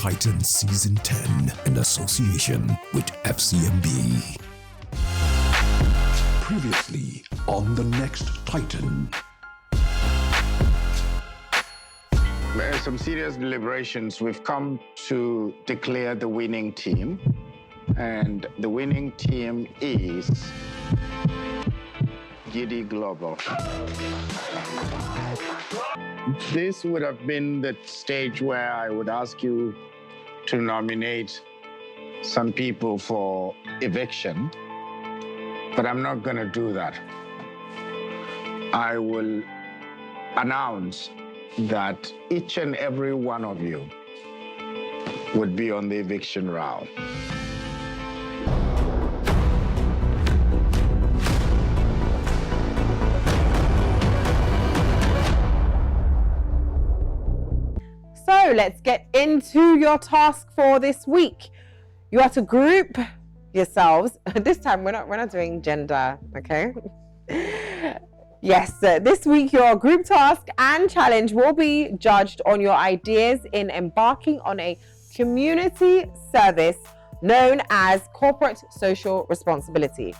Titan Season 10 in association with FCMB. Previously on The Next Titan. There are some serious deliberations. We've come to declare the winning team. And the winning team is Giddy Global. This would have been the stage where I would ask you to nominate some people for eviction, but I'm not going to do that. I will announce that each and every one of you would be on the eviction round. So let's get into your task for this week. You are to group yourselves. This time we're not doing gender, okay? Yes, this week your group task and challenge will be judged on your ideas in embarking on a community service known as corporate social responsibility.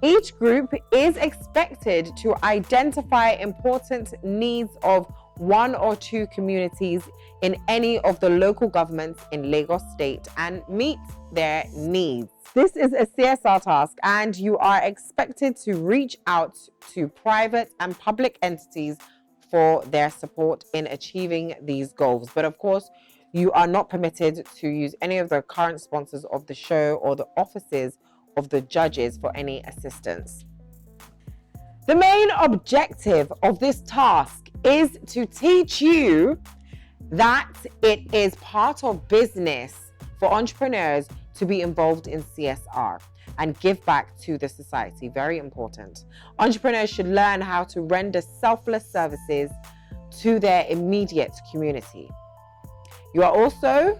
Each group is expected to identify important needs of one or two communities in any of the local governments in Lagos State and meet their needs. This is a CSR task and you are expected to reach out to private and public entities for their support in achieving these goals. But of course, you are not permitted to use any of the current sponsors of the show or the offices of the judges for any assistance. The main objective of this task is to teach you that it is part of business for entrepreneurs to be involved in CSR and give back to the society. Very important. Entrepreneurs should learn how to render selfless services to their immediate community. You are also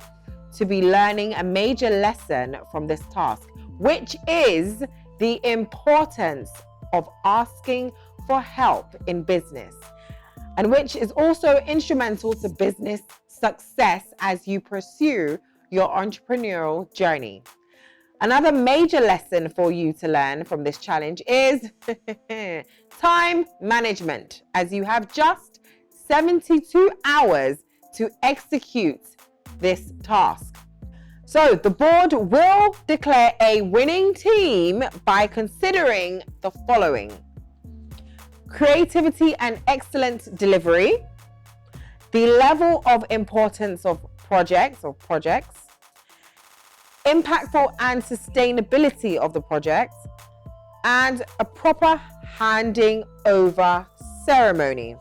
to be learning a major lesson from this task, which is the importance of asking for help in business, and which is also instrumental to business success as you pursue your entrepreneurial journey. Another major lesson for you to learn from this challenge is time management, as you have just 72 hours to execute this task. So the board will declare a winning team by considering the following: creativity and excellent delivery, the level of importance of projects, impactful and sustainability of the project, and a proper handing over ceremony.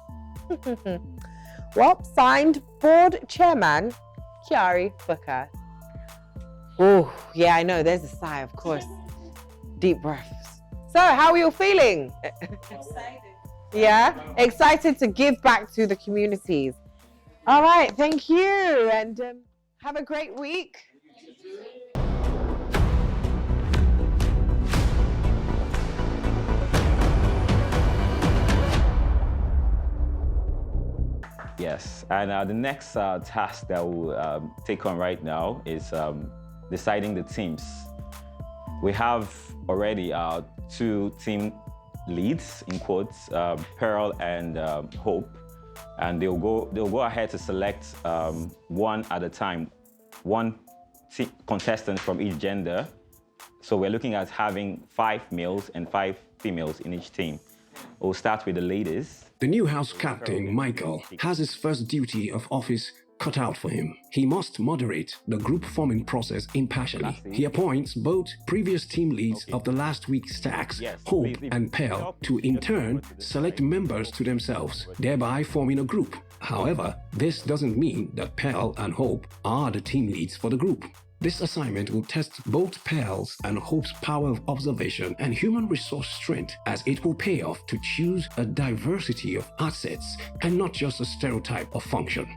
Well, signed Board Chairman Kiari Booker. Oh, yeah, I know, there's a sigh, of course. Deep breaths. So, how are you feeling? Excited. Yeah? Excited to give back to the communities. All right, thank you, and have a great week. Yes, and the next task that we'll take on right now is deciding the teams. We have already two team leads, in quotes, Pearl and Hope, and they'll go ahead to select one at a time, one contestant from each gender. So we're looking at having 5 males and 5 females in each team. We'll start with the ladies. The new house captain, Michael, has his first duty of office cut out for him. He must moderate the group forming process impartially. He appoints both previous team leads of the last week's stacks, Hope and Pearl, to in turn select members to themselves, thereby forming a group. However, this doesn't mean that Pearl and Hope are the team leads for the group. This assignment will test both Pearl's and Hope's power of observation and human resource strength, as it will pay off to choose a diversity of assets and not just a stereotype of function.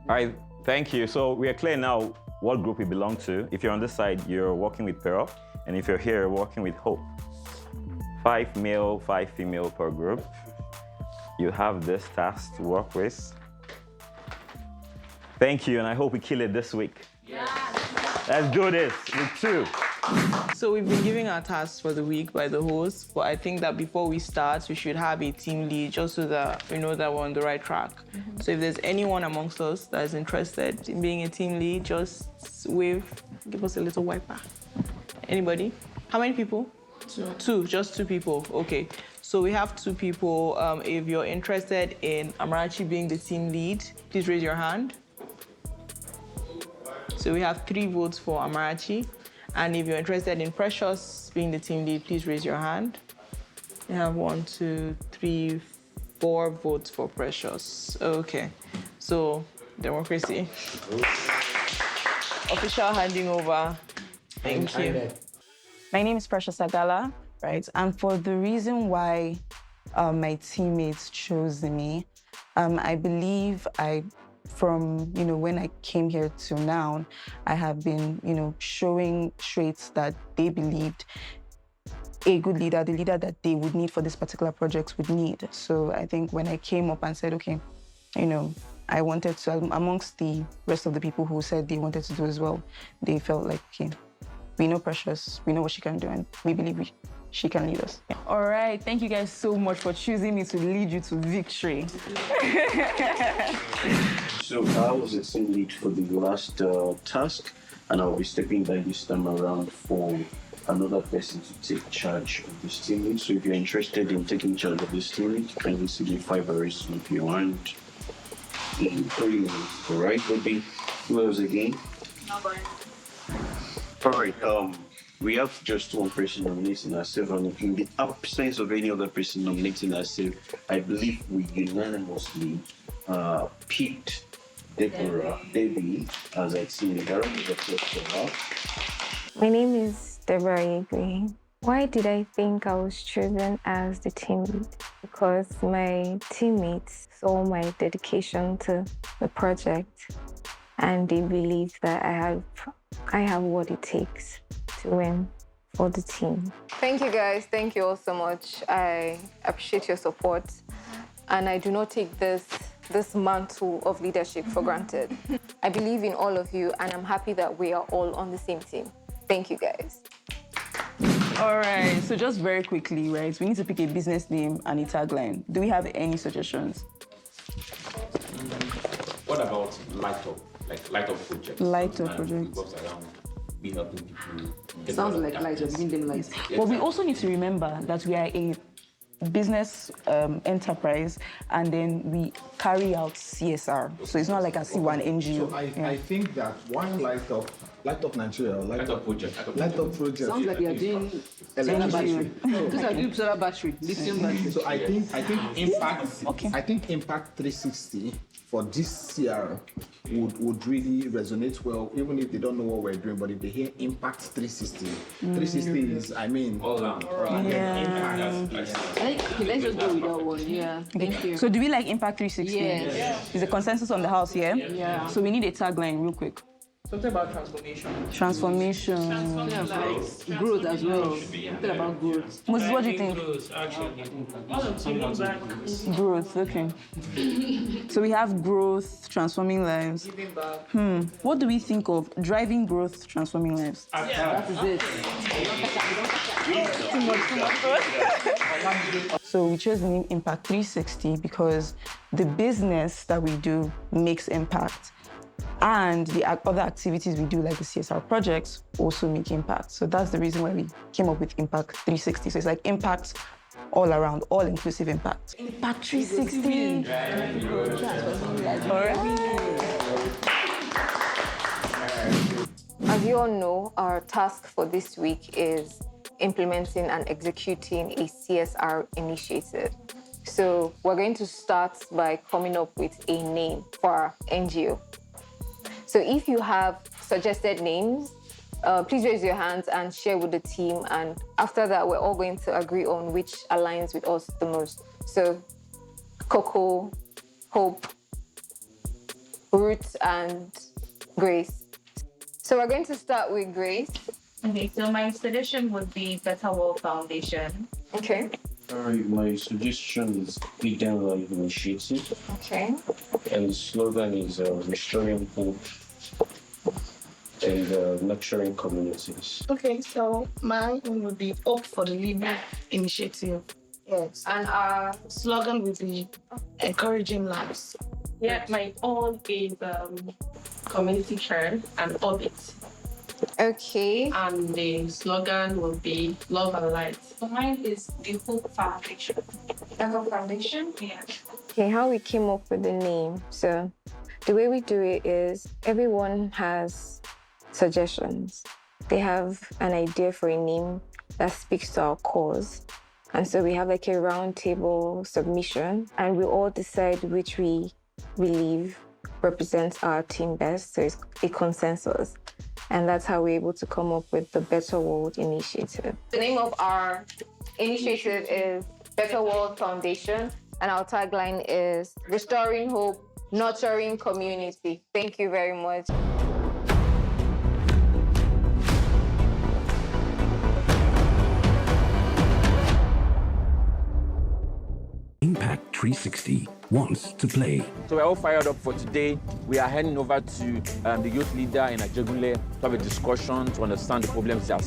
All right, thank you. So we are clear now what group we belong to. If you're on this side, you're working with Pearl, and if you're here, you're working with Hope. 5 male, 5 female per group. You have this task to work with. Thank you, and I hope we kill it this week. Yes. Let's do this with 2. So we've been giving our tasks for the week by the host, but I think that before we start, we should have a team lead just so that we know that we're on the right track. So if there's anyone amongst us that is interested in being a team lead, just wave, give us a little wiper. Anybody? How many people? 2, just 2 people. Okay. So we have 2 people. If you're interested in Amarachi being the team lead, please raise your hand. So we have 3 votes for Amarachi. And if you're interested in Precious being the team lead, please raise your hand. We have 1, 2, 3, 4 votes for Precious. Okay. So, democracy. Official handing over. Thank you. My name is Precious Agala, right? And for the reason why my teammates chose me, I believe from when I came here to now, I have been showing traits that they believed a good leader, the leader that they would need for this particular project would need. So I think when I came up and said, okay, I wanted to, amongst the rest of the people who said they wanted to do as well, they felt like, okay, we know Precious, we know what she can do, and we believe she can lead us. Yeah. All right, thank you guys so much for choosing me to lead you to victory. So I was the team lead for the last task, and I'll be stepping by this time around for another person to take charge of this team lead. So if you're interested in taking charge of this team lead, kindly signify by raising up your hand. In 3 minutes, all right, baby? Who else again? All right, we have just one person nominating herself, and in the absence of any other person nominating herself, I believe we unanimously picked Debbie as a team leader. My name is Deborah Yegwe. Why did I think I was chosen as the team lead? Because my teammates saw my dedication to the project, and they believe that I have what it takes to win for the team. Thank you guys, thank you all so much. I appreciate your support, and I do not take this mantle of leadership for granted. I believe in all of you, and I'm happy that we are all on the same team. Thank you guys. All right, so just very quickly, right, we need to pick a business name and a tagline. Do we have any suggestions? What about light up? Like light up projects. Light up projects. We helping people. Sounds like light, giving them light. But we also need to remember that we are a business enterprise, and then we carry out CSR. So it's not like a C1 NGO. So I think that one light up Nigeria, light up project. Sounds like you're doing solar battery. These are doing solar battery, lithium battery. So I think impact. Okay. I think Impact 360 for this year would really resonate well, even if they don't know what we're doing. But if they hear Impact 360, 360 is, all around. Yeah. Okay, let's just go with that one. Yeah. Thank you. So do we like Impact 360? Yes. Is a consensus on the house here? Yeah. So we need a tagline real quick. Something about transformation. Transformation. Like growth as well. Something about growth. Moses, what do you think? Growth, okay. So we have growth, transforming lives. Giving back. What do we think of driving growth, transforming lives? That is it. So we chose the name Impact 360 because the business that we do makes impact. And the other activities we do, like the CSR projects, also make impact. So that's the reason why we came up with Impact 360. So it's like impact all around, all-inclusive impact. Impact 360. All right. As you all know, our task for this week is implementing and executing a CSR initiative. So we're going to start by coming up with a name for our NGO. So if you have suggested names, please raise your hands and share with the team. And after that, we're all going to agree on which aligns with us the most. So Coco, Hope, Ruth, and Grace. So we're going to start with Grace. Okay, so my suggestion would be Better World Foundation. Okay. All right, my suggestion is Vegan Life Initiative. Okay. And the slogan is restoring hope and nurturing communities. Okay, so mine would be Hope for the Living Initiative. Yes. And our slogan would be encouraging lives. Yeah, my own is community care and audit. Okay. And the slogan will be love and light. So mine is the Hope Foundation. The Hope Foundation? Yeah. Okay, how we came up with the name. So the way we do it is everyone has suggestions. They have an idea for a name that speaks to our cause. And so we have like a round table submission and we all decide which we believe represents our team best. So it's a consensus. And that's how we're able to come up with the Better World Initiative. The name of our initiative is Better World Foundation, and our tagline is Restoring Hope, Nurturing Community. Thank you very much. Impact 360 wants to play. So we're all fired up for today. We are heading over to the youth leader in Ajegunle to have a discussion to understand the problems they are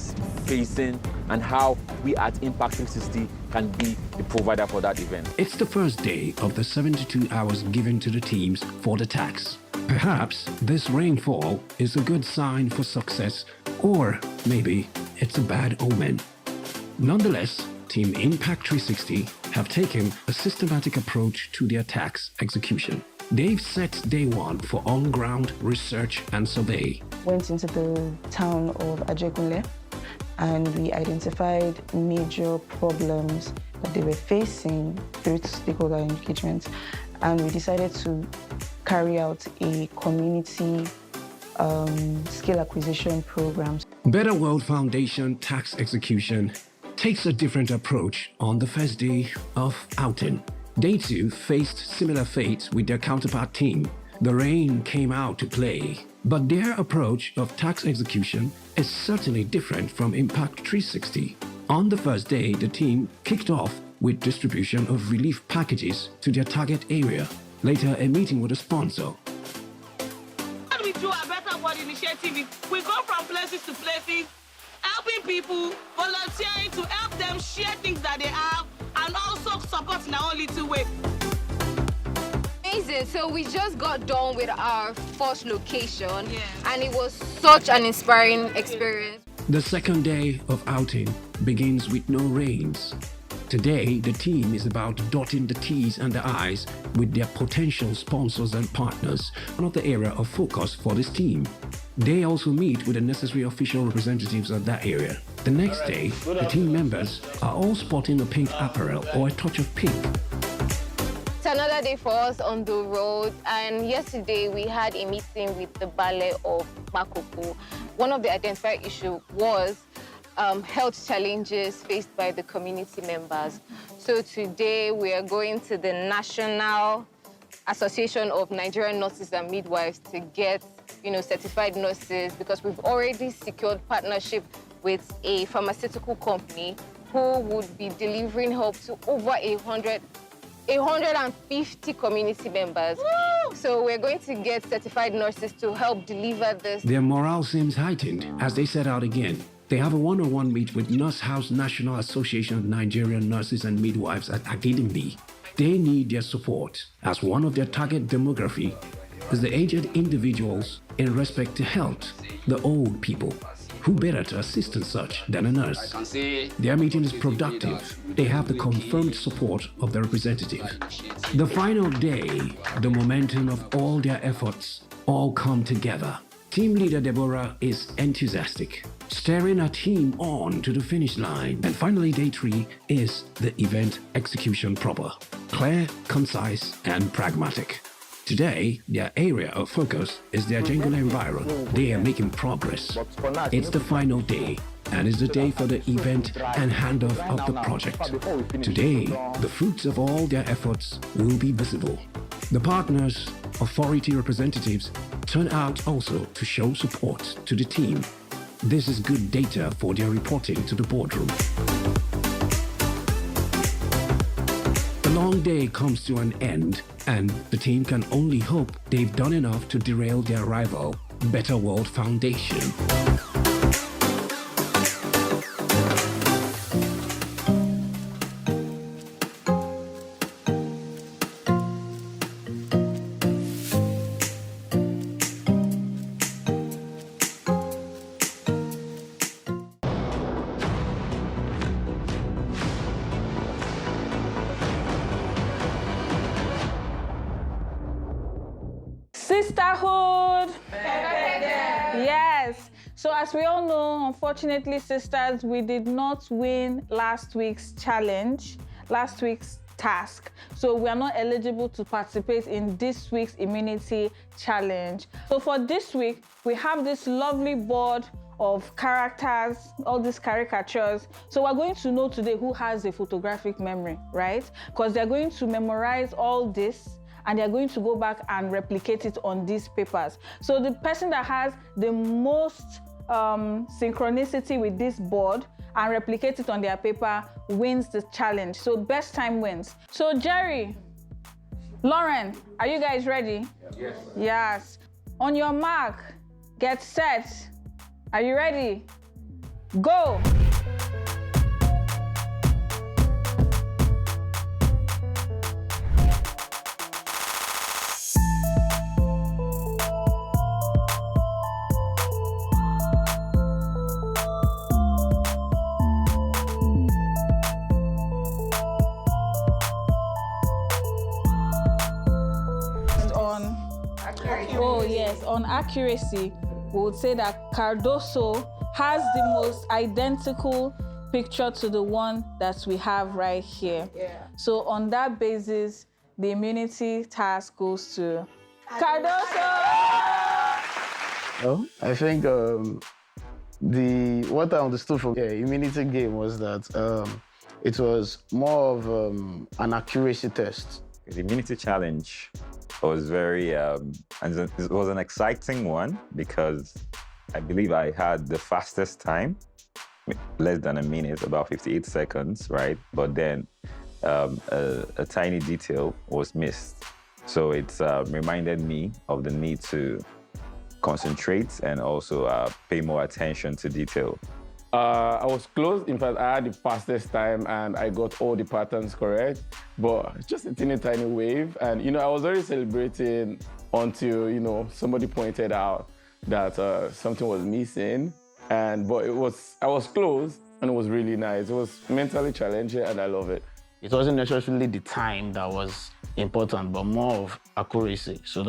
facing and how we at Impact 360 can be the provider for that event. It's the first day of the 72 hours given to the teams for the tax. Perhaps this rainfall is a good sign for success, or maybe it's a bad omen. Nonetheless, Team Impact 360 have taken a systematic approach to their tax execution. They've set day one for on-ground research and survey. Went into the town of Ajegunle and we identified major problems that they were facing through stakeholder engagement, and we decided to carry out a community skill acquisition program. Better World Foundation tax execution takes a different approach on the first day of outing. Day two faced similar fate with their counterpart team. The rain came out to play, but their approach of tax execution is certainly different from Impact 360. On the first day, the team kicked off with distribution of relief packages to their target area. Later, a meeting with a sponsor. When we do a Better World initiative, we go from places to places, helping people, volunteering to help them share things that they have, and also support in our own little way. Amazing. So we just got done with our first location, and it was such an inspiring experience. The second day of outing begins with no rains. Today, the team is about dotting the T's and the I's with their potential sponsors and partners, one of the area of focus for this team. They also meet with the necessary official representatives of that area. The next day, the team members are all sporting a pink apparel or a touch of pink. It's another day for us on the road, and yesterday we had a meeting with the Ballet of Makoko. One of the identified issues was health challenges faced by the community members. So today we are going to the National Association of Nigerian Nurses and Midwives to get, certified nurses, because we've already secured partnership with a pharmaceutical company who would be delivering help to over 150 community members. Woo! So we're going to get certified nurses to help deliver this. Their morale seems heightened as they set out again. They have a one-on-one meet with Nurse House National Association of Nigerian Nurses and Midwives at Agidimbi. They need their support, as one of their target demography is the aged individuals in respect to health, the old people. Who better to assist in such than a nurse? Their meeting is productive. They have the confirmed support of the representative. The final day, the momentum of all their efforts all come together. Team leader Deborah is enthusiastic, steering her team on to the finish line. And finally, day three is the event execution proper. Clear, concise, and pragmatic. Today, their area of focus is their Ajegunle environment. They are making progress. It's the final day, and it's the day for the event and handoff of the project. Today, the fruits of all their efforts will be visible. The partners, authority representatives, turn out also to show support to the team. This is good data for their reporting to the boardroom. The long day comes to an end, and the team can only hope they've done enough to derail their rival Better World Foundation. Sisterhood. Yes. So as we all know, unfortunately, sisters, we did not win last week's challenge, last week's task. So we are not eligible to participate in this week's immunity challenge. So for this week, we have this lovely board of characters, all these caricatures. So we're going to know today who has a photographic memory, right? Because they're going to memorize all this and they're going to go back and replicate it on these papers. So the person that has the most synchronicity with this board and replicate it on their paper wins the challenge. So best time wins. So Jerry, Lauren, are you guys ready? Yes. Yes. On your mark, get set. Are you ready? Go. Oh yes, on accuracy, we would say that Cardoso has the most identical picture to the one that we have right here. Yeah. So on that basis, the immunity task goes to Cardoso! Oh, I think what I understood from the immunity game was that it was more of an accuracy test. The immunity challenge was very, and it was an exciting one because I believe I had the fastest time, less than a minute, about 58 seconds, right? But then a tiny detail was missed. So it reminded me of the need to concentrate and also pay more attention to detail. I was close. In fact, I had the fastest time and I got all the patterns correct, but just a tiny wave. And, I was already celebrating until, somebody pointed out that something was missing. But I was close and it was really nice. It was mentally challenging and I love it. It wasn't necessarily the time that was important, but more of accuracy. So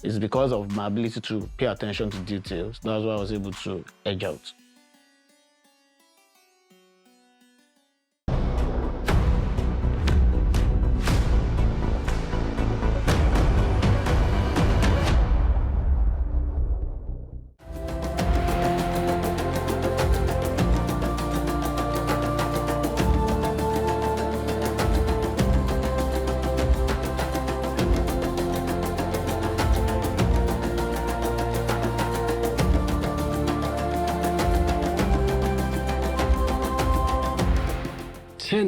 it's because of my ability to pay attention to details. That's why I was able to edge out.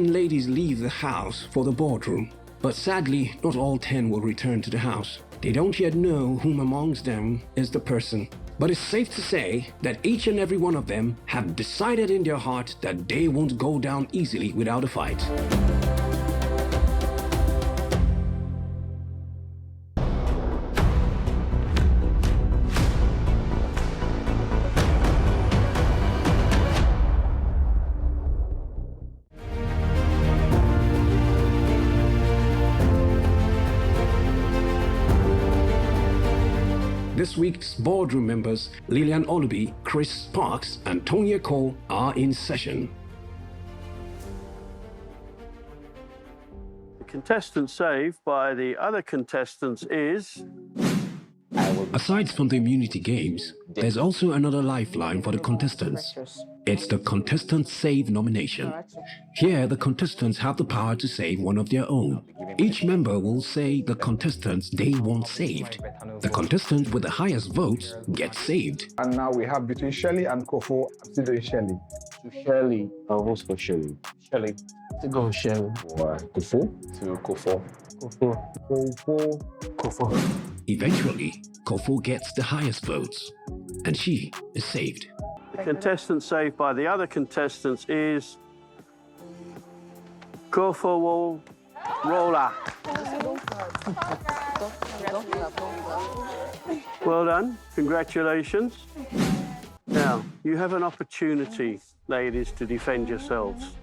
Ladies leave the house for the boardroom, but sadly, not all 10 will return to the house. They don't yet know whom amongst them is the person, but it's safe to say that each and every one of them have decided in their heart that they won't go down easily without a fight. This week's boardroom members, Lillian Olubi, Chris Sparks, and Tonya Cole, are in session. The contestant saved by the other contestants is... Aside from the immunity games, there's also another lifeline for the contestants. It's the contestant save nomination. Here, the contestants have the power to save one of their own. Each member will say the contestants they want saved. The contestant with the highest votes gets saved. And now we have between Shelley and Kofo. I'm still doing Shelley. To Shelley. I'll vote for Shelley. Shelley. To go Shelley. Kofo? To Kofo. Kofo. Kofo. Kofo. Eventually, Kofo gets the highest votes, and she is saved. The contestant saved by the other contestants is Kofo Roller. Well done, congratulations. Now, you have an opportunity, ladies, to defend yourselves.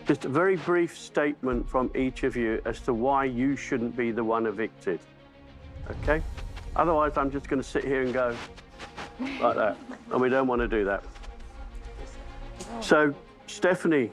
Just a very brief statement from each of you as to why you shouldn't be the one evicted, okay? Otherwise, I'm just going to sit here and go like that, and we don't want to do that. So, Stephanie,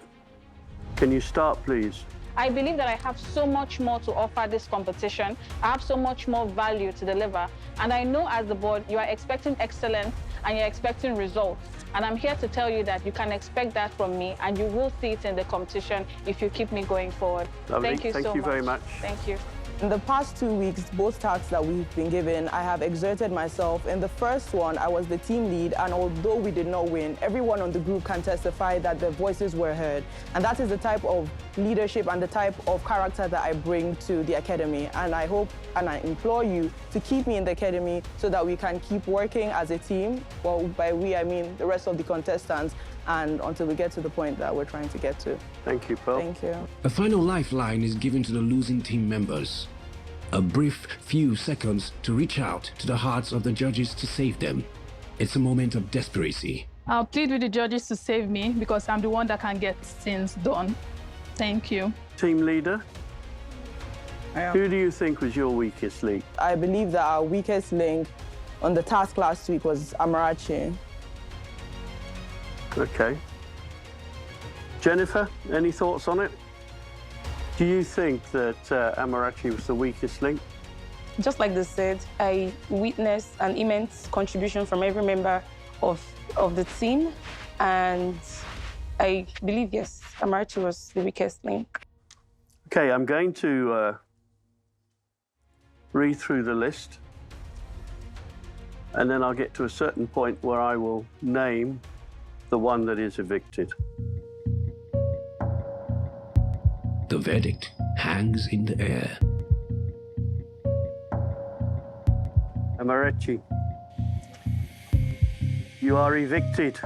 can you start, please? I believe that I have so much more to offer this competition. I have so much more value to deliver. And I know as the board, you are expecting excellence and you're expecting results. And I'm here to tell you that you can expect that from me and you will see it in the competition if you keep me going forward. Lovely. Thank you so much. Thank you very much. Thank you. In the past 2 weeks, both tasks that we've been given, I have exerted myself. In the first one, I was the team lead, and although we did not win, everyone on the group can testify that their voices were heard. And that is the type of leadership and the type of character that I bring to the academy. And I hope and I implore you to keep me in the academy so that we can keep working as a team. Well, by we, I mean the rest of the contestants, and until we get to the point that we're trying to get to. Thank you, Pearl. Thank you. A final lifeline is given to the losing team members. A brief few seconds to reach out to the hearts of the judges to save them. It's a moment of desperation. I'll plead with the judges to save me because I'm the one that can get things done. Thank you. Team leader, who do you think was your weakest link? I believe that our weakest link on the task last week was Amarachi. Okay. Jennifer, any thoughts on it? Do you think that Amarachi was the weakest link? Just like they said, I witnessed an immense contribution from every member of the team, and I believe, yes, Amarachi was the weakest link. Okay, I'm going to read through the list, and then I'll get to a certain point where I will name the one that is evicted. The verdict hangs in the air. Amarachi, you are evicted.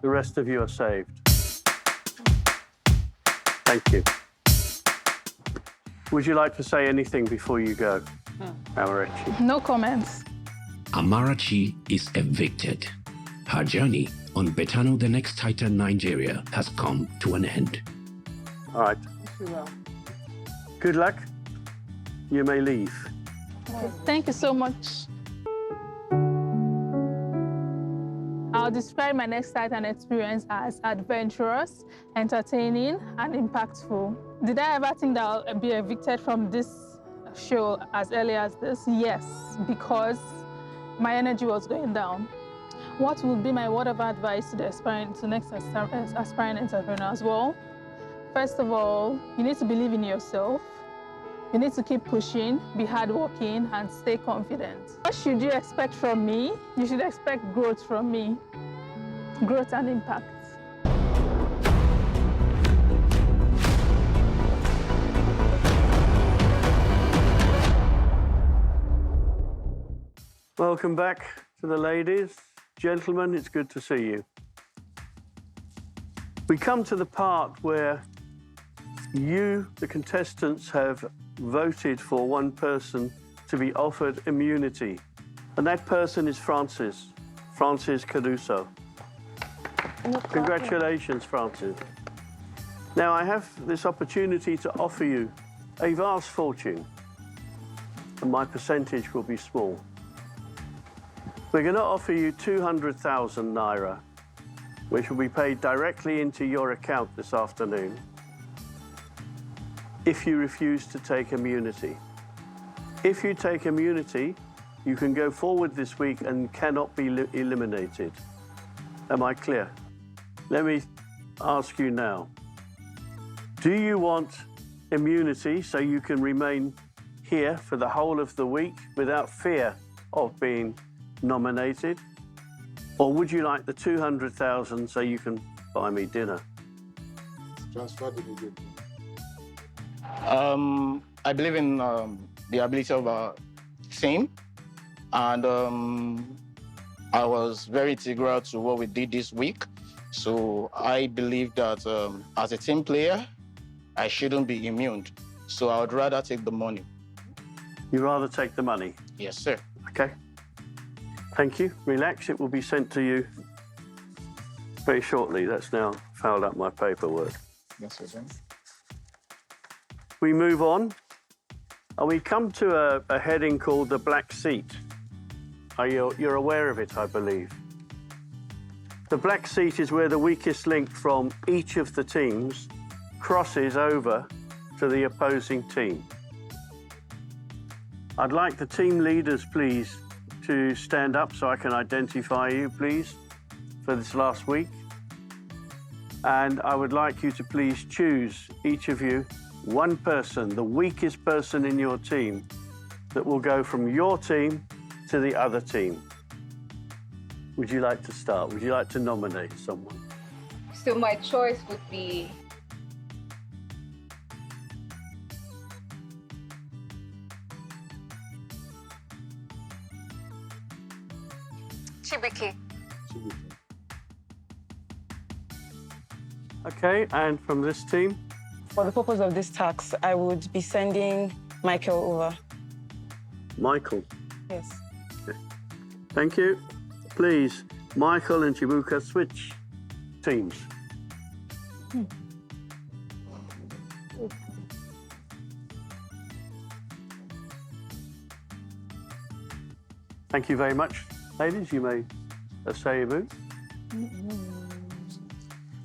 The rest of you are saved. Thank you. Would you like to say anything before you go, Amarachi? No comments. Amarachi is evicted. Her journey on Betano-The Next Titan Nigeria has come to an end. All right. Good luck. You may leave. Thank you so much. I'll describe my Next Titan experience as adventurous, entertaining, and impactful. Did I ever think that I'll be evicted from this show as early as this? Yes, because my energy was going down. What would be my word of advice to the next aspiring entrepreneurs? Well, first of all, you need to believe in yourself. You need to keep pushing, be hardworking, and stay confident. What should you expect from me? You should expect growth from me. Growth and impact. Welcome back to the ladies. Gentlemen, it's good to see you. We come to the part where you, the contestants, have voted for one person to be offered immunity. And that person is Francis Caruso. Congratulations, Francis. Now, I have this opportunity to offer you a vast fortune, and my percentage will be small. We're going to offer you 200,000 Naira, which will be paid directly into your account this afternoon if you refuse to take immunity. If you take immunity, you can go forward this week and cannot be eliminated. Am I clear? Let me ask you now. Do you want immunity so you can remain here for the whole of the week without fear of being nominated? Or would you like the 200,000 so you can buy me dinner? Transferred immediately. I believe in the ability of our team, and I was very integral to what we did this week. So I believe that as a team player, I shouldn't be immune. So I would rather take the money. You rather take the money? Yes, sir. Okay. Thank you. Relax. It will be sent to you very shortly. That's now fouled up my paperwork. Yes, sir. We move on, and we come to a heading called the black seat. You're aware of it, I believe. The black seat is where the weakest link from each of the teams crosses over to the opposing team. I'd like the team leaders, please, to stand up so I can identify you, please, for this last week. And I would like you to please choose, each of you, one person, the weakest person in your team, that will go from your team to the other team. Would you like to start? Would you like to nominate someone? So my choice would be Chibike. Okay, and from this team? For the purpose of this task, I would be sending Michael over. Michael. Yes. Okay. Thank you. Please, Michael and Chibuka, switch teams. Thank you very much. Ladies, you may say your move.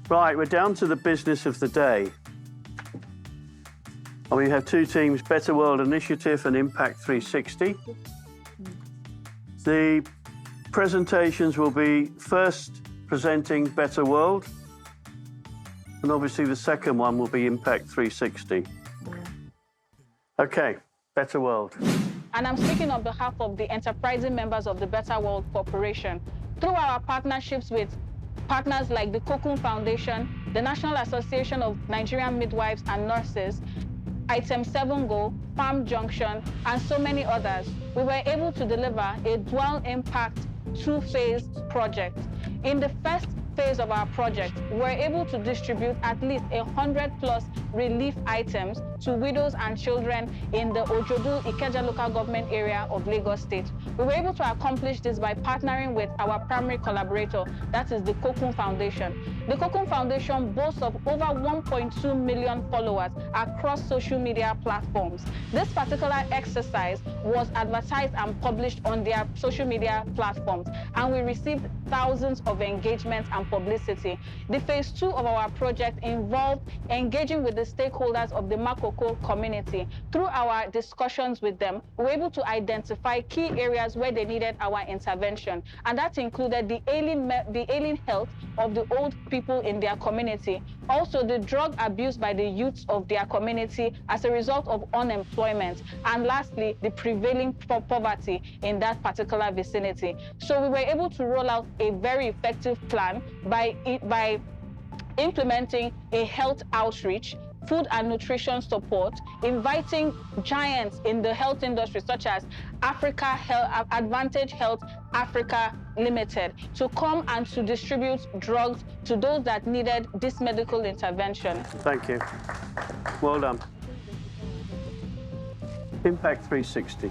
Right, we're down to the business of the day. And we have two teams, Better World Initiative and Impact 360. The presentations will be first presenting Better World, and obviously the second one will be Impact 360. Okay, Better World. And I'm speaking on behalf of the enterprising members of the Better World Corporation. Through our partnerships with partners like the Cocoon Foundation, the National Association of Nigerian Midwives and Nurses, Item 7 Go, Farm Junction, and so many others, we were able to deliver a dual impact two-phase project. In the first phase of our project, we were able to distribute at least 100+ relief items to widows and children in the Ojodu Ikeja local government area of Lagos State. We were able to accomplish this by partnering with our primary collaborator, that is the Cocoon Foundation. The Cocoon Foundation boasts of over 1.2 million followers across social media platforms. This particular exercise was advertised and published on their social media platforms, and we received thousands of engagements and publicity. The phase 2 of our project involved engaging with the stakeholders of the Makoko community. Through our discussions with them, we were able to identify key areas where they needed our intervention, and that included the ailing health of the old people in their community, also the drug abuse by the youths of their community as a result of unemployment, and lastly, the prevailing poverty in that particular vicinity. So we were able to roll out a very effective plan by implementing a health outreach, food and nutrition support, inviting giants in the health industry such as Advantage Health Africa Limited to come and to distribute drugs to those that needed this medical intervention. Thank you. Well done. Impact 360.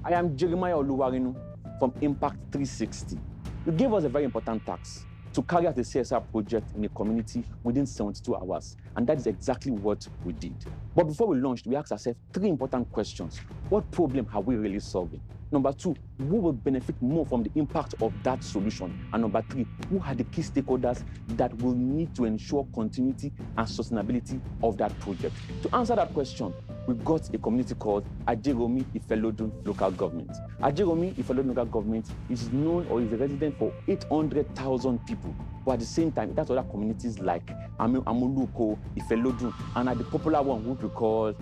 I am Jeremiah Oluwarinu from Impact 360. You gave us a very important task to carry out a CSR project in a community within 72 hours. And that is exactly what we did. But before we launched, we asked ourselves 3 important questions. What problem are we really solving? Number 2, who will benefit more from the impact of that solution? And number 3, who are the key stakeholders that will need to ensure continuity and sustainability of that project? To answer that question, we got a community called Ajeromi Ifelodun Local Government. Ajeromi Ifelodun Local Government is known or is a resident for 800,000 people. But at the same time, that's other communities like Amuluko, Ifelodun, and at the popular one, which we call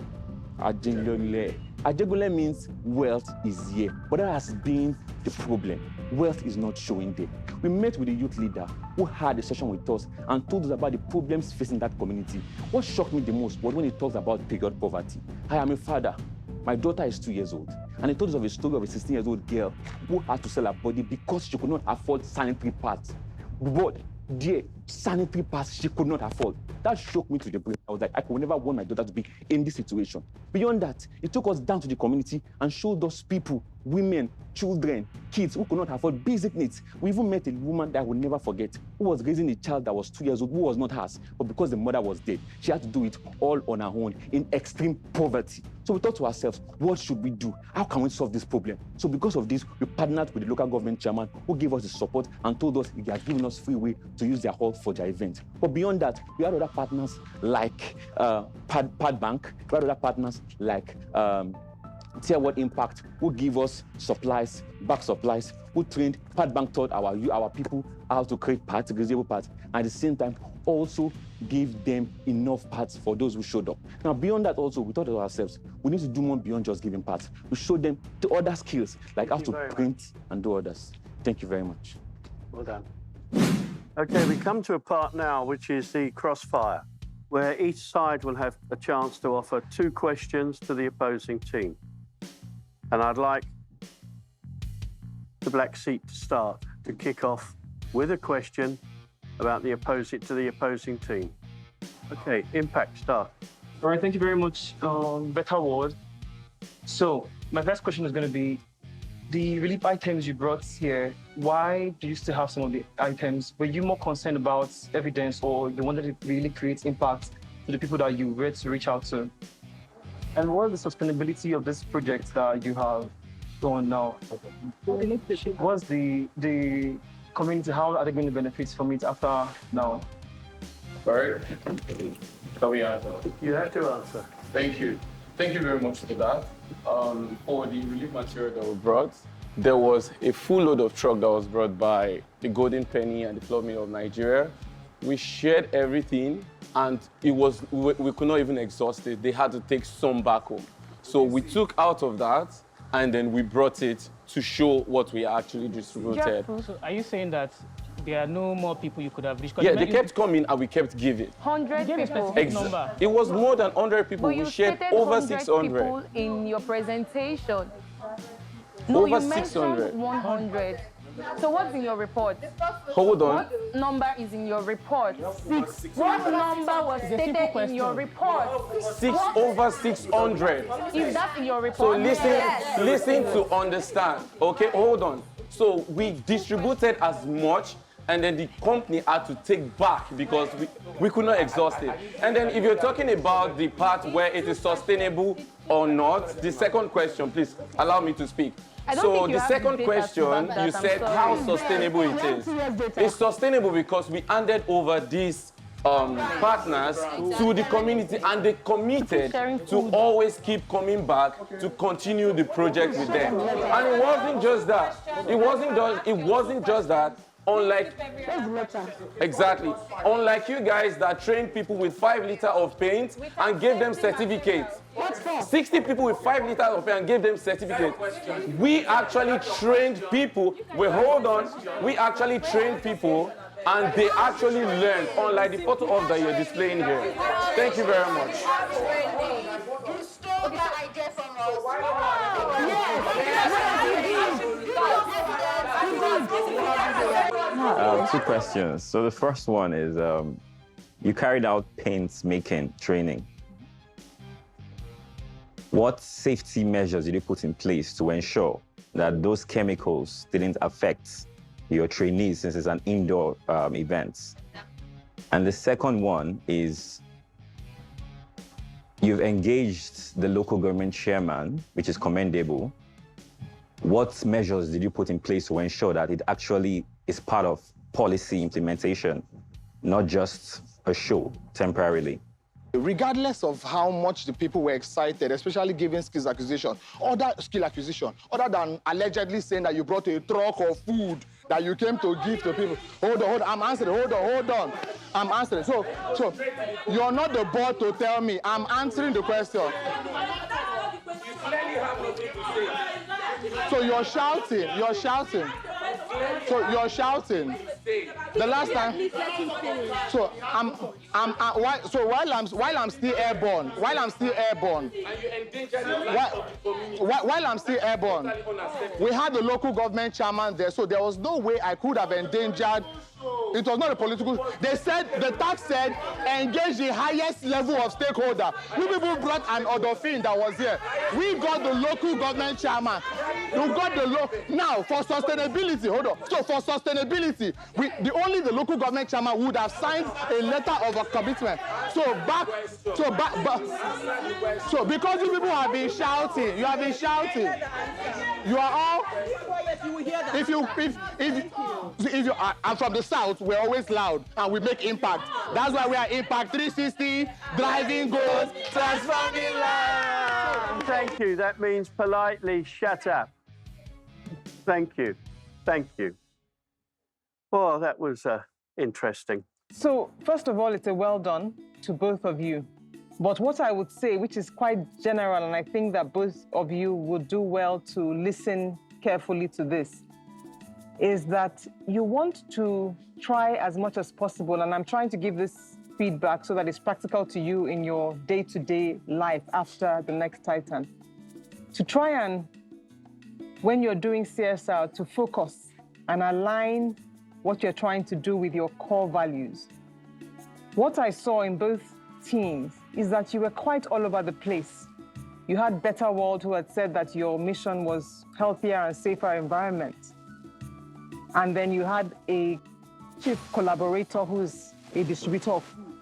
Ajinlole. Ajegule means wealth is here, but that has been the problem. Wealth is not showing there. We met with a youth leader who had a session with us and told us about the problems facing that community. What shocked me the most was when he talks about period poverty. I am a father. My daughter is 2 years old, and he told us of a story of a 16-year-old girl who had to sell her body because she could not afford sanitary pads. But dear, sanitary pads she could not afford. That shook me to the brain. I was like, I could never want my daughter to be in this situation. Beyond that, it took us down to the community and showed us people, women, children, kids who could not afford basic needs. We even met a woman that I will never forget, who was raising a child that was 2 years old, who was not hers, but because the mother was dead, she had to do it all on her own in extreme poverty. So we thought to ourselves, what should we do? How can we solve this problem? So because of this, we partnered with the local government chairman who gave us the support and told us he had given us free way to use their hall for their event. But beyond that, we had other partners like Pad Bank, we had other partners like Tier 1 Impact, who give us supplies, back supplies, who trained. Pad Bank taught our people how to create parts, reusable parts, and at the same time also gave them enough parts for those who showed up. Now, beyond that also, we thought to ourselves, we need to do more beyond just giving parts. We showed them the other skills, like how to print and do others. Thank you very much. Well done. Okay, we come to a part now, which is the crossfire, where each side will have a chance to offer 2 questions to the opposing team. And I'd like the black seat to start, to kick off with a question about the opposing team. Okay, Impact, start. All right, thank you very much, Better Ward. So my first question is going to be, the relief items you brought here, why do you still have some of the items? Were you more concerned about evidence, or you wanted to really create impact to the people that you were to reach out to? And what is the sustainability of this project that you have going now? What's the community, how are they going to benefit from it after now? All right. Can we answer? You have to answer. Thank you. Thank you very much for that. For the relief material that we brought, there was a full load of truck that was brought by the Golden Penny and the Club Mill of Nigeria. We shared everything, and we could not even exhaust it. They had to take some back home. So we took out of that, and then we brought it to show what we actually distributed. So are you saying that there are no more people you could have reached? Yeah, they kept coming and we kept giving. 100 people. Number. It was more than 100 people. We shared over 600 people in your presentation. No, over you 600. mentioned 100. So what's in your report? Hold on. What number is in your report? 6. What number was stated in your report? 6 over 600. If that's in your report. So listen to understand. Okay, hold on. So we distributed as much, and then the company had to take back because we could not exhaust it. And then if you're talking about the part where it is sustainable or not, the second question, please allow me to speak. So the second question, you said how sustainable it is. It's sustainable because we handed over these partners to the community, and they committed to always keep coming back to continue the project with them. And it wasn't just that. It wasn't just that. Unlike you guys that trained people with 5 liters of paint and gave them certificates. 60 people with 5 liters of paint and gave them certificates. We actually trained people. We actually trained people, and they actually learned, unlike the photo of that you're displaying here. Thank you very much. Two questions. So the first one is, you carried out paint making training. What safety measures did you put in place to ensure that those chemicals didn't affect your trainees, since it's an indoor event? And the second one is, you've engaged the local government chairman, which is commendable. What measures did you put in place to ensure that it actually is part of policy implementation, not just a show temporarily? Regardless of how much the people were excited, especially giving other skill acquisition, other than allegedly saying that you brought a truck of food that you came to give to people. Hold on, I'm answering, hold on. I'm answering. So you're not the board to tell me. I'm answering the question. So you're shouting. So you're shouting. The last time. So while I'm still airborne, while I'm still airborne, we had the local government chairman there, so there was no way I could have endangered. It was not a political. They said, the tax said, engage the highest level of stakeholder. We people brought an Odofin that was here. We got the local government chairman. We got the now for sustainability. Hold on. So for sustainability, only the local government chairman would have signed a letter of a commitment. So because you people have been shouting, you have been shouting. You are all. If you I'm from the South, we're always loud and we make impact. That's why we are Impact 360, driving goals, transforming lives. Thank you. That means politely shut up. Thank you. Thank you. Oh, that was interesting. So, first of all, it's a well done to both of you. But what I would say, which is quite general, and I think that both of you would do well to listen carefully to this, is that you want to try as much as possible, and I'm trying to give this feedback so that it's practical to you in your day-to-day life after the next Titan, to try and, when you're doing CSR, to focus and align what you're trying to do with your core values. What I saw in both teams is that you were quite all over the place. You had Better World, who had said that your mission was healthier and safer environment. And then you had a chief collaborator who's a distributor of food.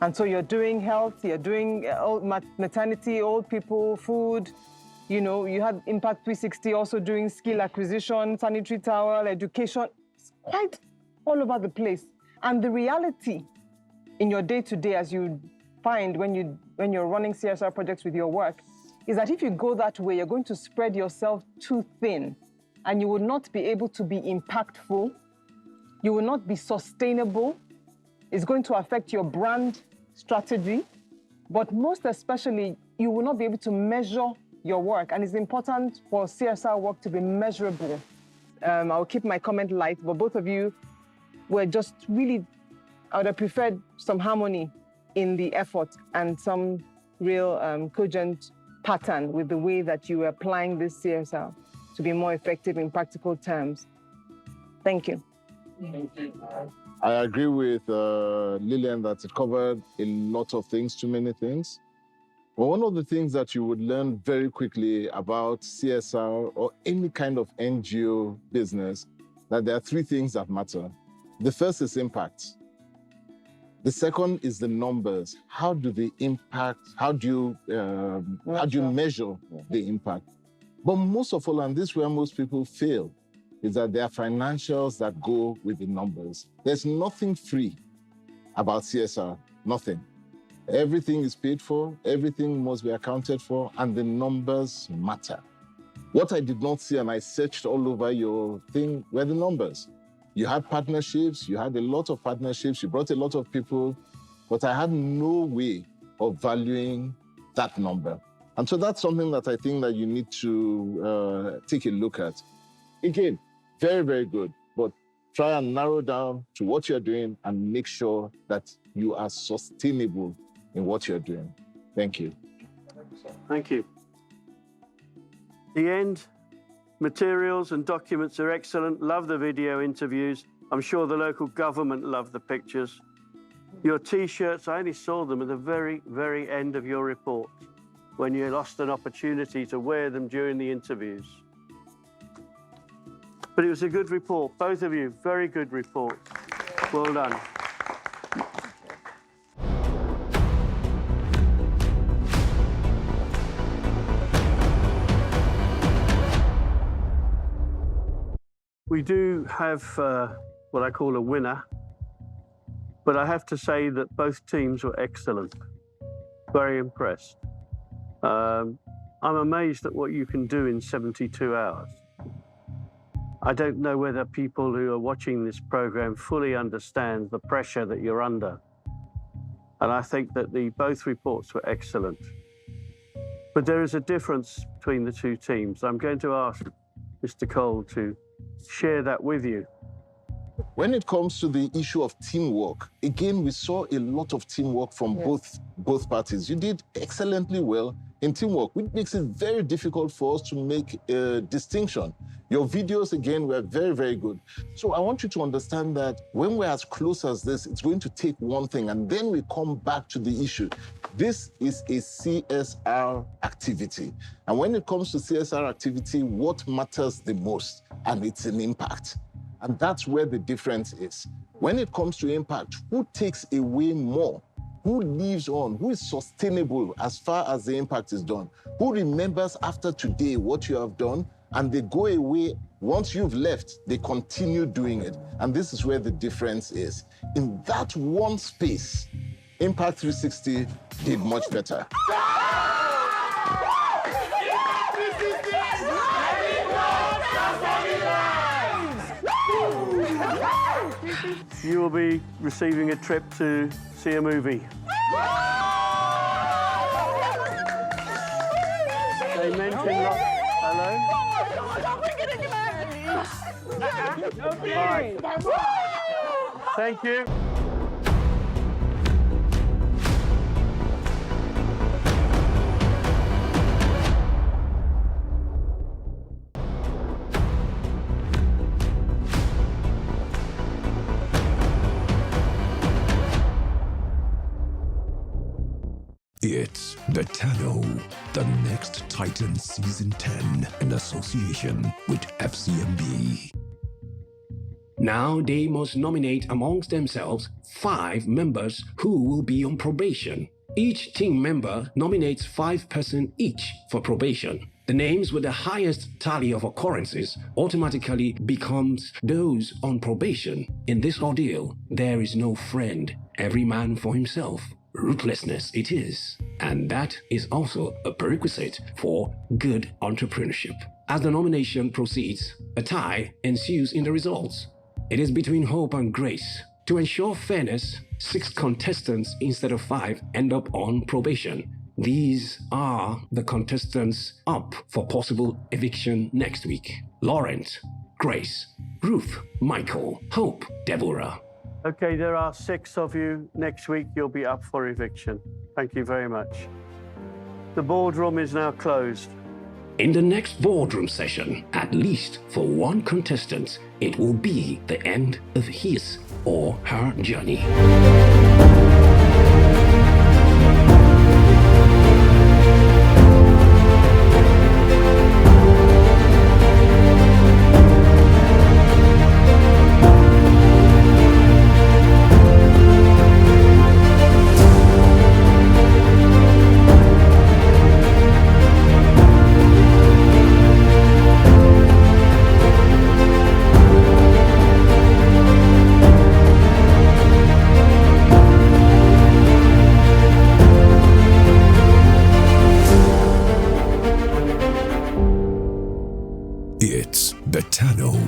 And so you're doing health, you're doing maternity, old people, food. You know, you had Impact 360 also doing skill acquisition, sanitary towel, education. It's quite all over the place. And the reality in your day-to-day, as you find when you're running CSR projects with your work, is that if you go that way, you're going to spread yourself too thin, and you will not be able to be impactful. You will not be sustainable. It's going to affect your brand strategy, but most especially, you will not be able to measure your work. And it's important for CSR work to be measurable. I'll keep my comment light, but both of you were just really, I would have preferred some harmony in the effort and some real cogent pattern with the way that you were applying this CSR to be more effective in practical terms. Thank you. I agree with Lillian that it covered a lot of things, too many things. But one of the things that you would learn very quickly about CSR or any kind of NGO business, that there are three things that matter. The first is impact. The second is the numbers. How do they impact? How do you measure the impact? But most of all, and this is where most people fail, is that there are financials that go with the numbers. There's nothing free about CSR, nothing. Everything is paid for, everything must be accounted for, and the numbers matter. What I did not see, and I searched all over your thing, were the numbers. You had partnerships, you had a lot of partnerships, you brought a lot of people, but I had no way of valuing that number. And so that's something that I think that you need to take a look at. Again, very, very good, but try and narrow down to what you're doing and make sure that you are sustainable in what you're doing. Thank you. Thank you. The end. Materials and documents are excellent. Love the video interviews. I'm sure the local government loved the pictures. Your T-shirts, I only saw them at the very, very end of your report when you lost an opportunity to wear them during the interviews. But it was a good report, both of you, very good report. Well done. We do have what I call a winner, but I have to say that both teams were excellent. Very impressed. I'm amazed at what you can do in 72 hours. I don't know whether people who are watching this program fully understand the pressure that you're under. And I think that both reports were excellent. But there is a difference between the two teams. I'm going to ask Mr. Cole to share that with you. When it comes to the issue of teamwork, again, we saw a lot of teamwork from both parties. You did excellently well in teamwork, which makes it very difficult for us to make a distinction. Your videos, again, were very, very good. So I want you to understand that when we're as close as this, it's going to take one thing, and then we come back to the issue. This is a CSR activity. And when it comes to CSR activity, what matters the most? And it's an impact. And that's where the difference is. When it comes to impact, who takes away more? Who lives on? Who is sustainable as far as the impact is done? Who remembers after today what you have done, and they go away once you've left, they continue doing it. And this is where the difference is. In that one space, Impact 360 did much better. You will be receiving a trip to see a movie. They mentioned hello? Bye. Thank you. It's Betano, the next Titan Season 10 in association with FCMB. Now they must nominate amongst themselves 5 members who will be on probation. Each team member nominates 5 persons each for probation. The names with the highest tally of occurrences automatically becomes those on probation. In this ordeal, there is no friend, every man for himself. Ruthlessness it is, and that is also a prerequisite for good entrepreneurship. As the nomination proceeds, a tie ensues in the results. It is between hope and grace. To ensure fairness, 6 contestants instead of 5 end up on probation. These are the contestants up for possible eviction next week: Laurent, Grace, Ruth, Michael, Hope, Deborah. Okay, there are 6 of you. Next week, you'll be up for eviction. Thank you very much. The boardroom is now closed. In the next boardroom session, at least for one contestant, it will be the end of his or her journey. It's Betano,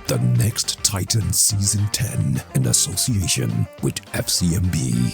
the next Titan Season 10 in association with FCMB.